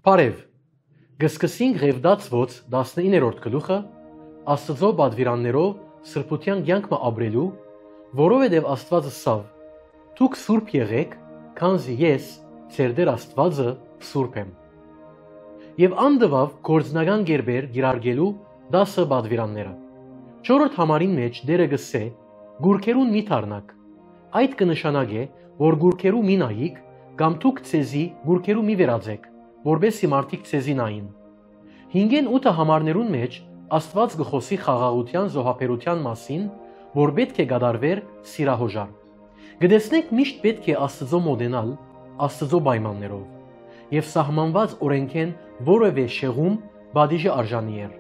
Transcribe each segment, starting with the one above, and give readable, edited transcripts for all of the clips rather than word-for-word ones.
Բարև, գսկսինք Ղևդացված 19-րդ գլուխը Աստծո բադվիրաններով սրբության կյանքը ապրելու, որովհետև Աստվածը սավ, դուք սուրբ եղեք, քանզի ես ձեր Տեր Աստվածը սուրբ եմ։ Եվ անդվավ գործնական կերպեր կիրարկելու 10 բադվիրանները։ 4-րդ համարին մեջ Տերը գսե գուրքերուն մի թարնակ։ Այդ կնշանակե, որ գուրքերու մի նայիկ կամ դուք ցեզի գուրքերու մի վերածեք, որբեսի մարդիկ ցեզի նային։ 5-ն 8 համարներուն մեջ Աստված գխոսի խաղաղության զոհաբերության մասին, որ պետք է կատարվեր սիրահոժար։ Գտեսնենք միշտ պետք է Աստծո մոդենալ Աստծո պայմաններով եւ սահմանված օրենքեն որևէ շեղում բադիժը արժանի էր։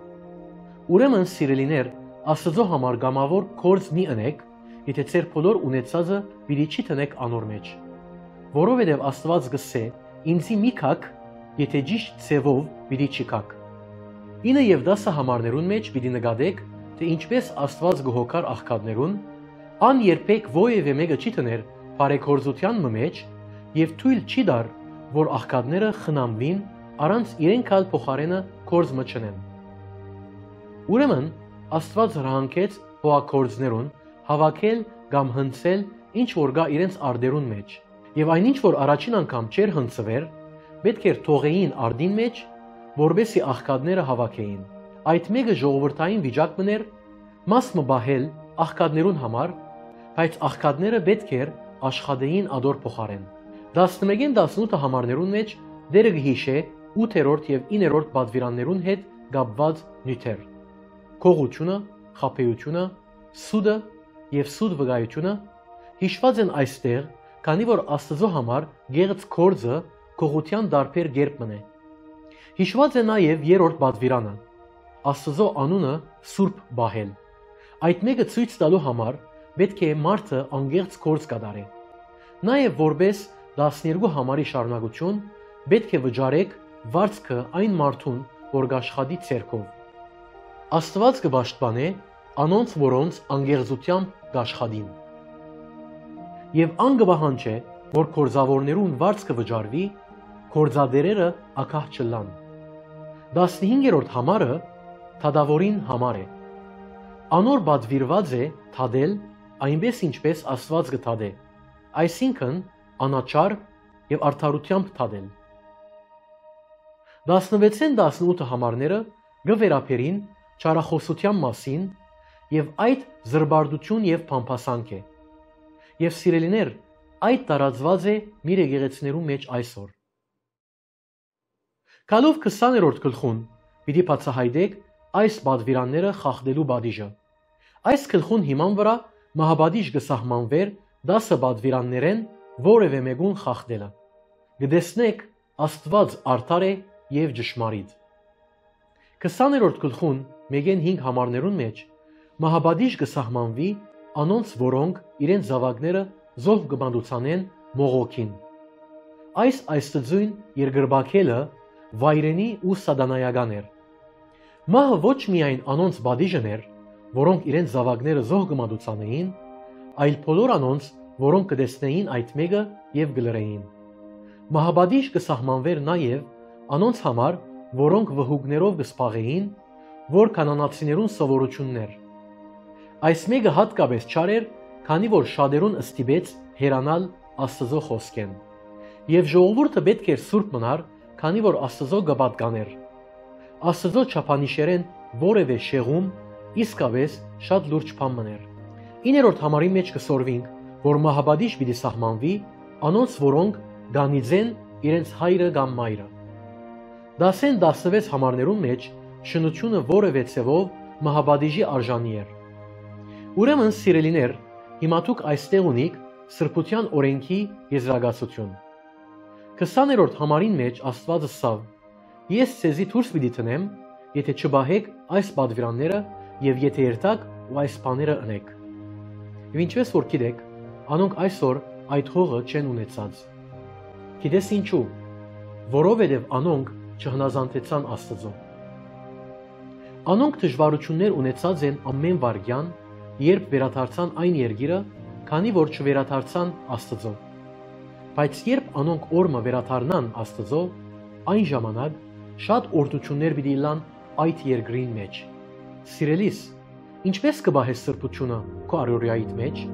Ուրեմն սիրելիներ, Աստծո համար գամավոր կորձ մի ընեք, եթե ձեր բոլոր ունեցածը պիտի չի տնեք անոր մեջ։ Որովհետև Աստված գսե ինձի մի քակ, եթե ճիշտ ցևով պիտի չի քակ։ 9 եւ 10 համարներուն մեջ պիտի նկատեք, թե ինչպես Աստված գոհոքար աղքատներուն, ան երբեք ովևէ մեկը չի տներ բարեգործության մեջ եւ թույլ չի դար, որ աղքատները խնամվին առանց իրենք ալ փոխարենը կորձ մչնեն։ Ուրեմն Աստված հրահանգեց հողագործներուն հավաքել կամ հնցել ինչ որ գա իրենց արդերուն մեջ, եւ այնինչ որ առաջին անգամ չեր հնցվեր, պետք էր թողեին արդին մեջ, որբեսի աղքատները հավաքեին։ Այդ մեկը ժողովրդային վիճակ մներ, մաս մը բահել աղքատներուն համար, բայց աղքատները պետք էր աշխատեին ադոր փոխարեն։ 11-ին 18 համարներուն մեջ Տերը գհիշե 8-րդ եւ 9-րդ բադվիրաններուն հետ կապված նյութեր։ Քողությունը, խաբեությունը, սուդը եւ սուդ վկայությունը հիշված են այստեղ, քանի որ Աստծո համար գեղձ կորձը քողության դարբեր կերպ մնե։ Հիշված է նաեւ 3-րդ բադվիրանը, Աստծո անունը սուրբ բահել։ Այդ մեկը ցույց տալու համար պետք է մարդը անգեղծ կորձ կատարի։ Նաեւ որպես 12 համարի շարունակություն պետք է վճարեք վարձքը այն մարդուն, որ գաշխատի ցերկով։ Աստված կպաշտպանե անոնց, որոնց անգեղծությամբ գաշխատին։ Եվ անգվահանջ է, որ կորձավորներուն վարձքը վճարվի, կորձադերերը ակահ չլան։ 15-րդ համարը թադավորին համար է։ Անոր բադվիրված է թադել այնպես ինչպես Աստված կթադե, այսինքն անաչար եւ արդարությամբ թադել։ 16-ին 18 համարները գվերապերին չարախոսության մասին եւ այդ զրբարդություն եւ փամփասանք է։ Եվ սիրելիներ, այդ տարածված է մեր եկեղեցիներու մեջ այսօր։ Գալով 20-րդ գլխուն պիտի բացահայտեք այս բադվիրանները խախտելու բադիժը։ Այս գլխուն հիման վրա մահաբադիժ կսահմանվեր 10 բադվիրաններեն որևէ մեկուն խախտելը։ Գտեսնեք Աստված արդար է եւ ճշմարիտ։ 20-րդ գլխուն 1-5 համարներուն մեջ մահաբադիժ կսահմանվի անոնց, որոնք իրենց զավակները զոհ կբանդուցանեն մողոքին։ Այս աստծույն երկրբակելը վայրենի ու սատանայական էր։ Մահը ոչ միայն անոնց բադիժն էր, որոնք իրենց զավակները զոհ կմանդուցանեին, այլ բոլոր անոնց, որոնք կտեսնեին այդ մեկը եւ գլրեին։ Մահաբադիժ կսահմանվեր նաեւ անոնց համար, որոնք վհուկներով կսպաղեին, որ կանանացիներուն սովորություններ։ Այս մեկը հատկապես չար էր, քանի որ շատերուն ըստիպեց հերանալ Աստծո խոսքեն։ Եվ ժողովուրդը պետք էր սուրբ մնար, քանի որ Աստծո գապատկաներ։ Աստծո չափանիշերեն որևէ շեղում իսկապես շատ լուրջ բան մներ։ 9-րդ համարի մեջ կսորվինք, որ մահաբադիժ պիտի սահմանվի անոնց, որոնք գանիձեն իրենց հայրը կամ մայրը։ 10-16 համարներուն մեջ շնությունը որևէ ցևով մահաբադիժի արժանի էր։ Ուրեմն սիրելիներ, հիմա դուք այստեղ ունիք սրբության օրենքի եզրակացություն։ 20-րդ համարին մեջ Աստվածը սավ. Ես ցեզի դուրս պիտի տնեմ, եթե չբահեք այս բադվիրանները եւ եթե երթակ ու այս բաները ընեք։ Եվ ինչպես որ գիտեք, անոնք այսօր այդ հողը չեն ունեցած։ Գիտես ինչու։ Որովհետեւ անոնք չհնազանդեցան Աստծո։ Անոնք դժվարություններ ունեցած են ամեն վարքյան, երբ վերադարձան այն երկիրը, քանի որ չվերադարձան Աստծո։ Բայց երբ անոնք օրը վերադառնան Աստծո, այն ժամանակ շատ օրդություններ պիտի լան այդ երկրին մեջ։ Սիրելիս, ինչպես կբահես սրբությունը քո առօրյայիդ մեջ։